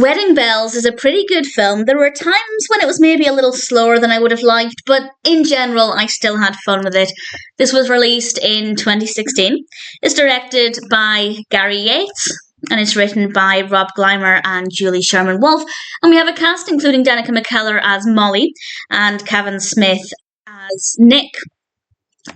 Wedding Bells is a pretty good film. There were times when it was maybe a little slower than I would have liked, but in general, I still had fun with it. This was released in 2016. It's directed by Gary Yates, and it's written by Rob Gilmer and Julie Sherman Wolfe. And we have a cast including Danica McKellar as Molly and Kavan Smith as Nick.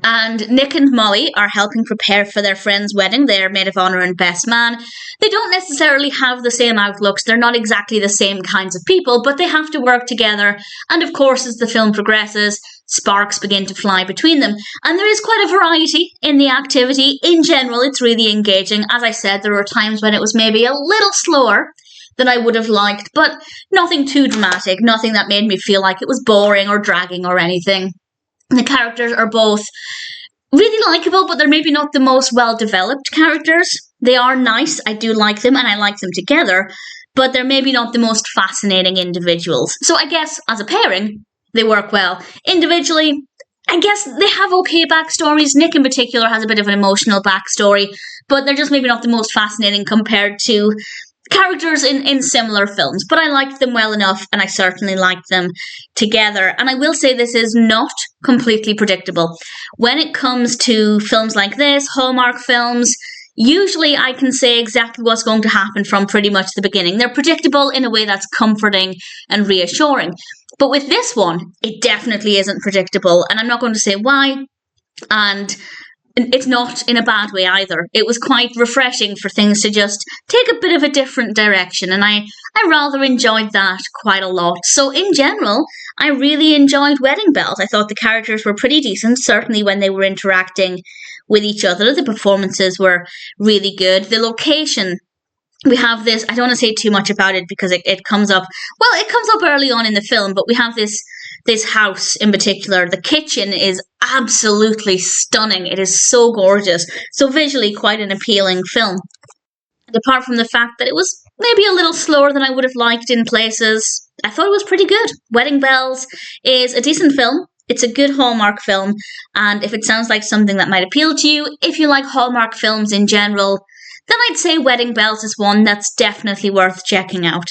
And Nick and Molly are helping prepare for their friend's wedding. They're maid of honour and best man. They don't necessarily have the same outlooks. They're not exactly the same kinds of people, but they have to work together. And of course, as the film progresses, sparks begin to fly between them. And there is quite a variety in the activity. In general, it's really engaging. As I said, there were times when it was maybe a little slower than I would have liked, but nothing too dramatic, nothing that made me feel like it was boring or dragging or anything. The characters are both really likeable, but they're maybe not the most well-developed characters. They are nice, I do like them, and I like them together, but they're maybe not the most fascinating individuals. So I guess, as a pairing, they work well. Individually, I guess they have okay backstories. Nick in particular has a bit of an emotional backstory, but they're just maybe not the most fascinating compared to characters in similar films, but I liked them well enough, and I certainly liked them together. And I will say this is not completely predictable. When it comes to films like this, Hallmark films, usually I can say exactly what's going to happen from pretty much the beginning. They're predictable in a way that's comforting and reassuring. But with this one, it definitely isn't predictable, and I'm not going to say why. And it's not in a bad way either. It was quite refreshing for things to just take a bit of a different direction, and I rather enjoyed that quite a lot. So in general, I really enjoyed Wedding Bells. I thought the characters were pretty decent, certainly when they were interacting with each other. The performances were really good. The location, we have this, I don't want to say too much about it because it comes up, well, it comes up early on in the film, but we have this house in particular. The kitchen is absolutely stunning. It is so gorgeous. So visually quite an appealing film. And apart from the fact that it was maybe a little slower than I would have liked in places, I thought it was pretty good. Wedding Bells is a decent film. It's a good Hallmark film. And if it sounds like something that might appeal to you, if you like Hallmark films in general, then I'd say Wedding Bells is one that's definitely worth checking out.